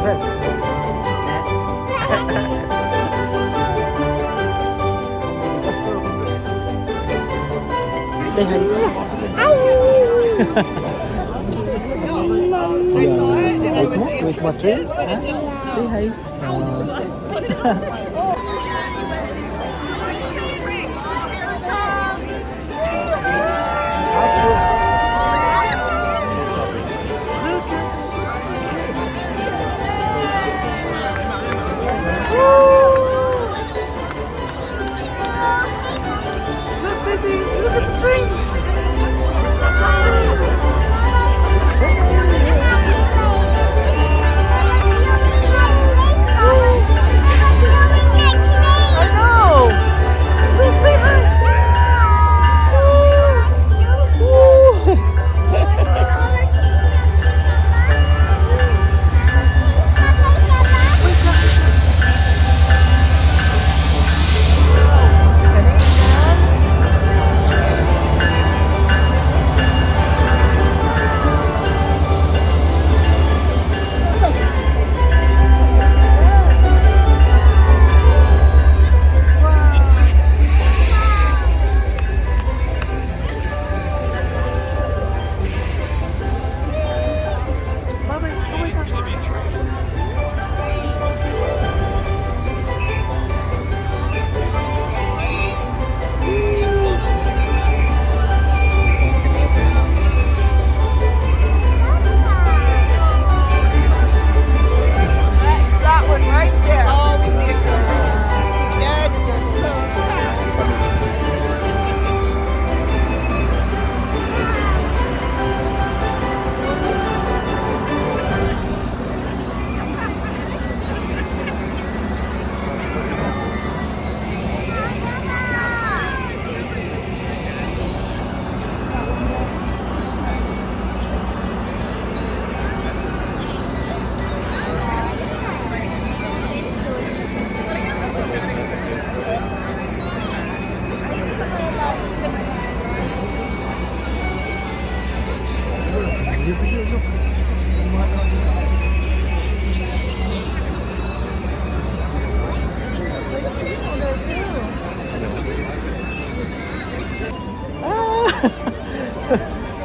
Say hi. I saw it and I was interested, but it didn't. Say hi. Look, baby, look at the train. I know. Look, say hi.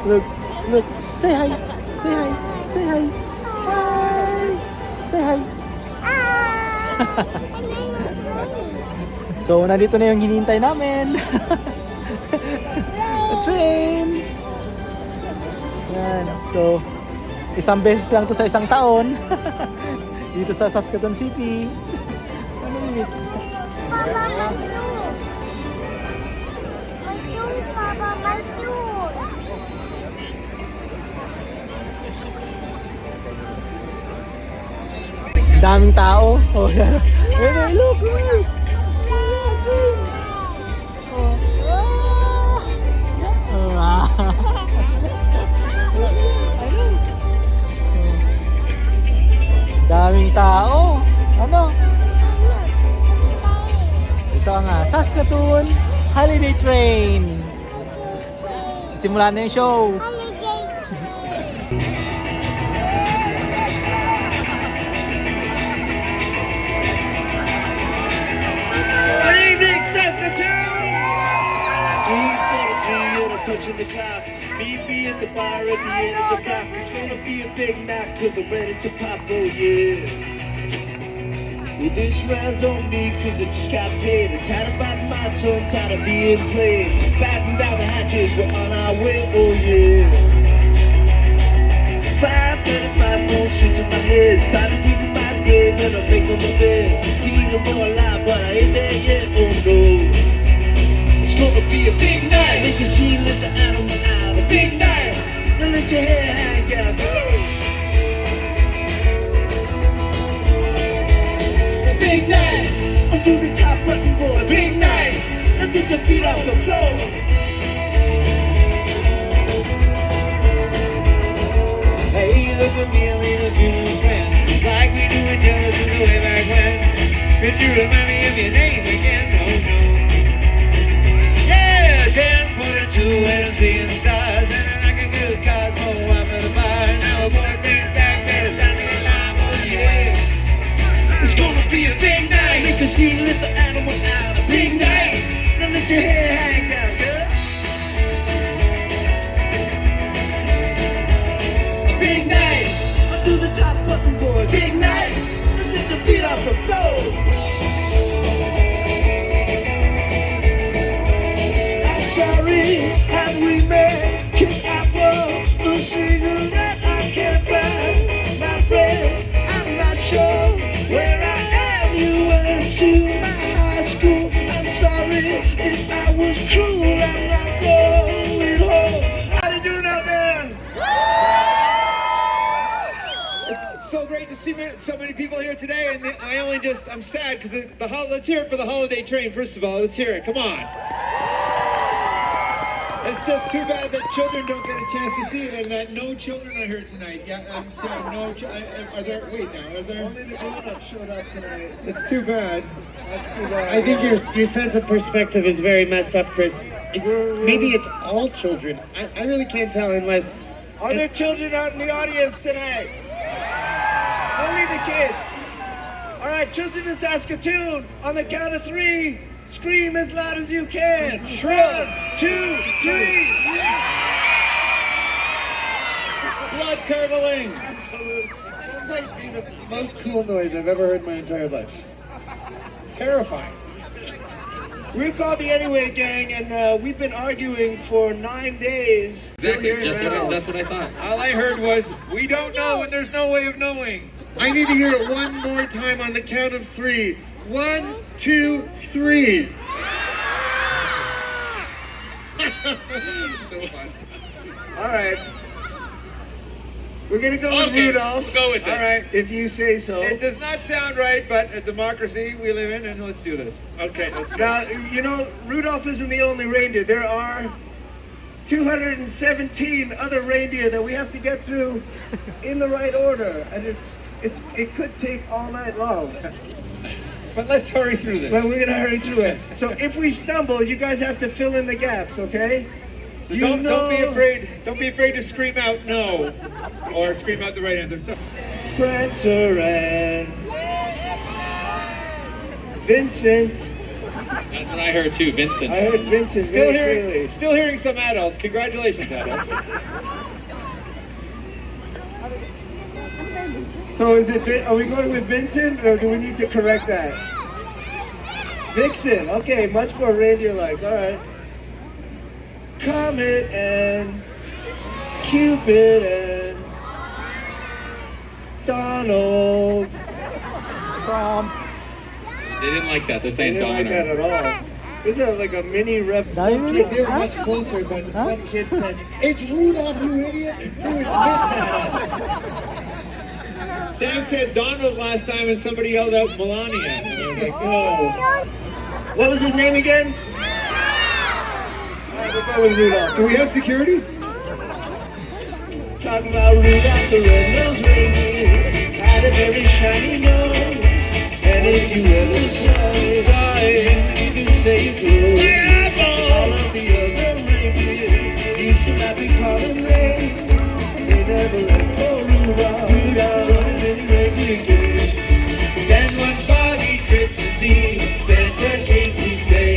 Look, look. Say hi. Say hi. Say hi. Hi. Say hi. So, nandito na yung hinihintay namin. The train. Yan. So, isang beses lang to sa isang taon. Dito sa Saskatoon City. Ano yun? Papa, my shoes. My shoes, Papa, my shoes. Daming tao. Oh, yan. Hey, look, look. Daming tao. Ano? Ito ang Saskatoon Holiday Train. Sisimula na yung show. Good evening, Saskatoon! 3:43 and I'm punching the clock. Meet me at the bar at the end of the block. It's gonna be a big night cause I'm ready to pop, oh yeah. Well, this round's on me cause I just got paid. I'm tired of biting my tongue, tired of being played. Batten down the hatches, we're on our way, oh yeah. 5:35 goes straight to my head. Started digging my grave and I'm making my bed. Feeling more alive, but I ain't there yet, oh no. It's gonna be a big night. Make a scene, let the animal out. A big night. Now let your hair hang out. A big night. Undo the top button, boy. Big night. Let's get your feet off the floor. Hey, look at me, I'm in a good friend. It's like we do each other since the way back when. Could you remind me of your name again? Oh no. Yeah, 10:42 and I'm seeing stars. And I can feel the cars go up in the bar. Now we're both things back there, it's on the alarm, oh yeah. she lit the animal out. A big night. Don't let your hair hang down, girl. A big night. Undo the top button, boy. Big night. Don't get your feet off the floor. I'm sorry, have we met? Kick apple, a cigarette I can't find. My friends, I'm not sure where I am. You went to my high school. I'm sorry if I was cruel. I'm not going home. How you doing out there? It's so great to see so many people here today, and I'm sad because let's hear it for the holiday train. First of all, let's hear it. Come on. It's just too bad that children don't get a chance to see it, and that no children are here tonight. Yeah, I'm sorry. No, are there? Wait, now are there? Only the grown-ups showed up tonight. It's too bad. That's too bad. I think your sense of perspective is very messed up, Chris. Maybe it's all children. I really can't tell unless... Are there children out in the audience tonight? Only the kids. All right, children of Saskatoon, on the count of 3, scream as loud as you can. 1, 2, 3. Blood curdling. That might be the most cool noise I've ever heard in my entire life. Terrifying. We're called the Anyway Gang, and we've been arguing for 9 days. Exactly. That's what I thought. All I heard was, "We don't know, and there's no way of knowing." I need to hear it one more time on the count of 3. 1, 2, 3. So fun. All right. We're going to go with Okay, Rudolph. we'll go with it. All right, if you say so. It does not sound right, but a democracy we live in, and let's do this. Okay, let's go. Now, you know, Rudolph isn't the only reindeer. There are 217 other reindeer that we have to get through in the right order, and it could take all night long. But let's hurry through this. But we're gonna hurry through it. So if we stumble, you guys have to fill in the gaps, okay? So don't be afraid. Don't be afraid to scream out no, or scream out the right answer. So, Prancer and Vincent. that's what I heard too, Vincent. I heard Vincent very clearly. Still hearing some adults. Congratulations, adults. So are we going with Vincent, or do we need to correct that? Vixen, okay, much more reindeer-like, all right. Comet and Cupid and Donald. They didn't like that. They're I saying didn't like that Donner. at all. This is like a mini rep. Dahil mo They were much closer, but some kid said, "It's Rudolph, you idiot!" Who is Vincent? Sam said Donald last time, and somebody yelled out Melania. And I was like, oh. What was his name again? All right, we'll go with Rudolph. Do we have security? Talking about Rudolph the red-nosed reindeer, had a very shiny nose, and if you ever saw it, you could say it flew. All of the other reindeer used to not be calling rain. They never let go of Rudolph, joining any reindeer game. Then one foggy Christmas Eve, Santa came to say,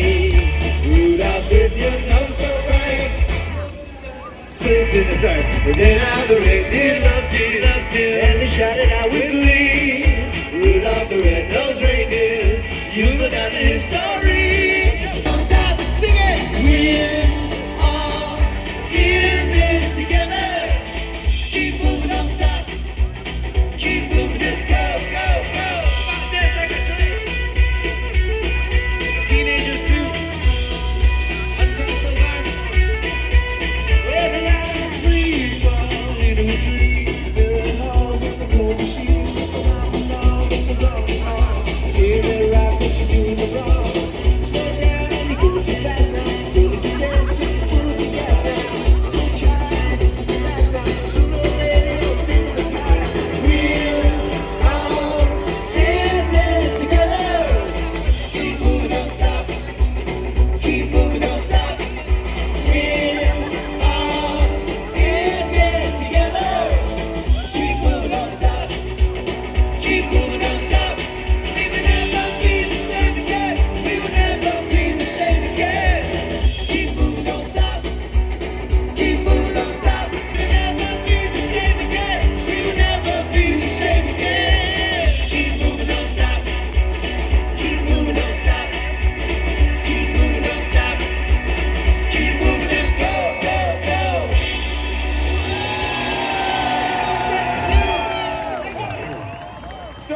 Rudolph, if you know so right. Sings in the side. And then all the reindeer loved him, and they shouted out with glee. Rudolph the red-nosed reindeer, you go down in history. Don't stop and sing it. We're all in this together. Keep moving, don't stop. Keep moving, just go, go, go. Dance like a dream. Teenagers too. Uncross those arms. Every night free fall into a dream. There are halls on the cold machine. Around and on, it goes on and on. Say they're right, but you're doing it wrong.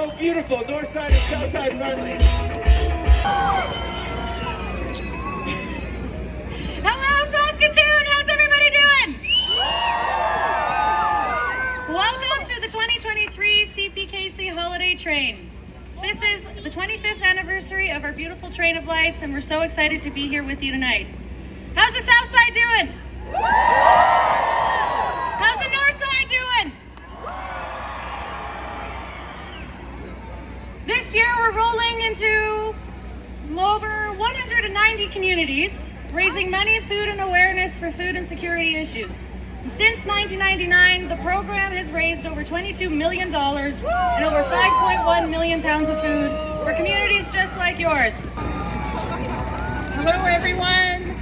so beautiful. North side and south side friendly. Hello, Saskatoon! How's everybody doing? Welcome to the 2023 CPKC Holiday Train. This is the 25th anniversary of our beautiful Train of Lights, and we're so excited to be here with you tonight. How's the South Side doing? How's the North Side doing? This year we're rolling into over 190 communities, raising money, food, and awareness for food and security issues. And since 1999, the program has raised over $22 million and over 5.1 million pounds of food for communities just like yours. Hello everyone.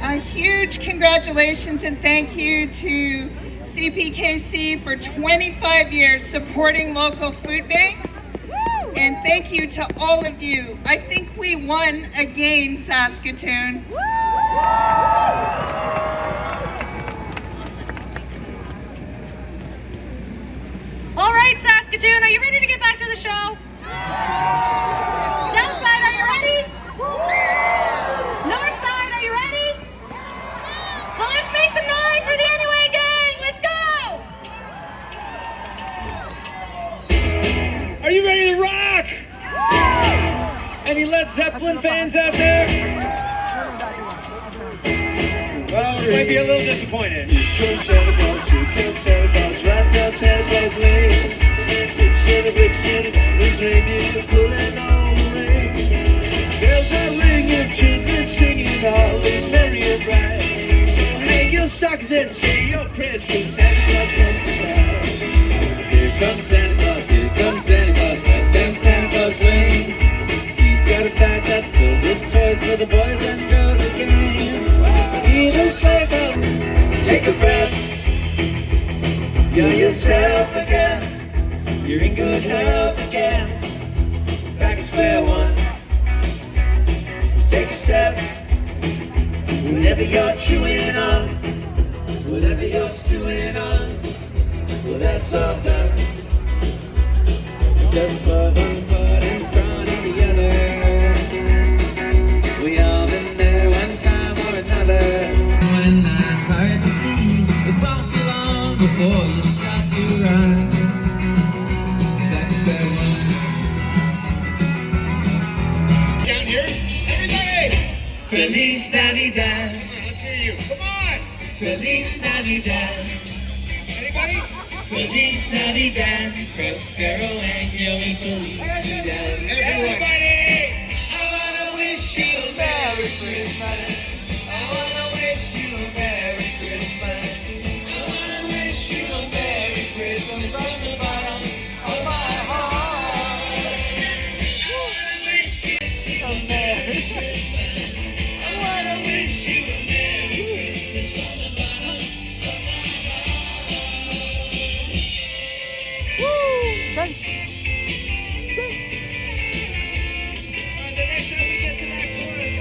A huge congratulations and thank you to CPKC for 25 years supporting local food banks. And thank you to all of you. I think we won again, Saskatoon. All right, Saskatoon, are you ready to get back to the show? Southside, are you ready? Northside, are you ready? Well, let's make some noise for the Anyway Gang. Let's go! Are you ready to rock? Any Led Zeppelin fans out there? Well, we might be a little disappointed. Here comes Santa Claus, right down Santa Claus Lane. Big Santa, his reindeer pulling on the rein. Bells are ringing, children singing, all is merry and bright. So hang your stockings and say your prayers, 'cause Santa Claus comes tonight. Here comes Santa Claus, right down Santa Claus Lane. He's got a bag that's filled with toys for the boys and girls again. Even sleigh bells, Take a breath, feel yourself again. You're in good health again. Back to square one. Take a step. Whatever you're chewing on, whatever you're stewing on, well, that's all done. just put one foot in front of the other. We all been there one time or another. When that's hard to see, it won't be long before you start to run. That's where one. Down here, everybody! Feliz Navidad, Let's hear you. Come on! Feliz Navidad, Anybody? Feliz Navidad, Prospero Año y Felicidad. Everybody! I wanna wish you a Merry Christmas. I wanna wish you a Merry Christmas. I wanna wish you a Merry Christmas from the bottom of my heart. I wanna wish you a Merry Christmas. I wanna wish you a Merry Christmas from the bottom of my heart. Woo! Thanks. The next time we get to that chorus,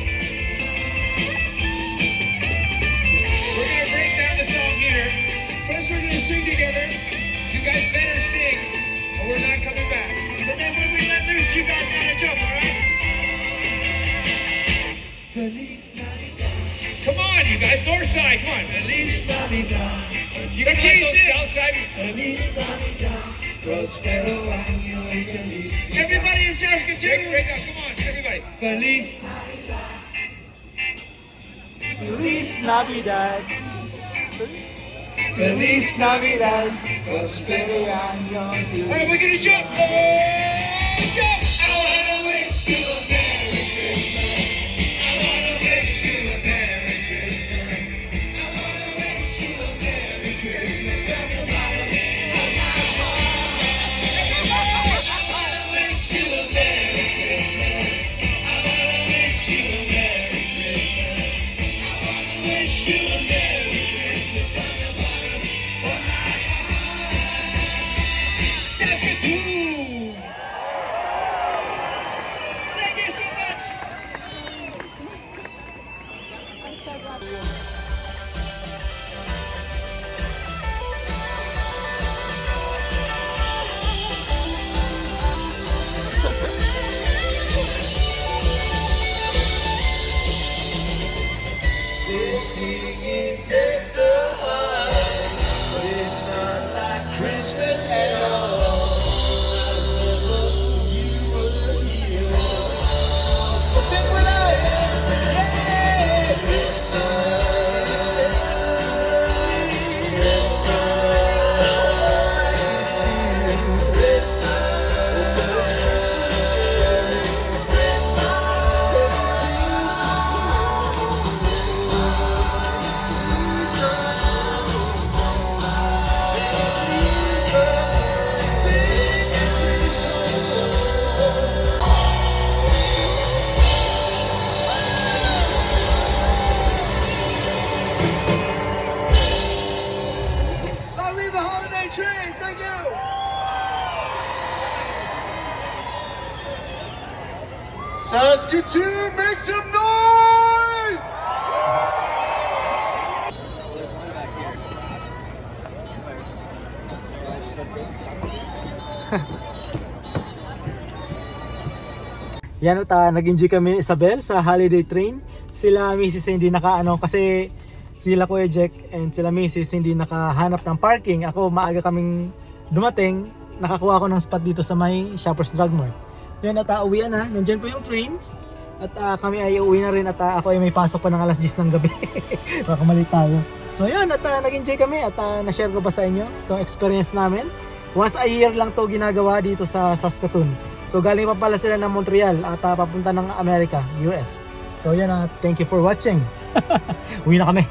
we're gonna break down the song here. First, we're gonna sing together. You guys better sing, or we're not coming back. But then when we let loose, you guys gotta jump, all right? Feliz Navidad, Come on, you guys, north side, come on. Feliz Navidad, You guys go south side. Feliz Navidad, Prospero Año y Felicidad. Everybody in Saskatoon, break up, come on, everybody. Feliz Feliz Navidad. Feliz Navidad, Prospero Año y All right, we're gonna jump. Jump. I wanna wish you a Merry Christmas. I wanna wish you a Merry Christmas. I wanna wish you a Merry Christmas from the bottom of my heart. I wanna wish you a Merry Christmas. I wanna wish you a Merry Christmas. I wanna wish you a Merry Christmas from the bottom of my heart. Saskatoon. Saskatoon, make some noise! Yan at nag-enjoy kami ni Isabel sa holiday train. Sila Mrs. hindi nakaano kasi sila Kuya Jack and sila Mrs. hindi nakahanap ng parking. Ako maaga kaming dumating, nakakuha ko ng spot dito sa may Shoppers Drug Mart. Yan at uwian na, nandyan po yung train. At kami ay uuwi na rin at ako ay may pasok pa ng alas 10 ng gabi. Baka mali tayo. So yun at nag-enjoy kami at na-share ko pa sa inyo itong experience namin. Once a year lang to ginagawa dito sa Saskatoon. So galing pa pala sila ng Montreal at papunta ng America, US. So yan thank you for watching. Uwi na kami.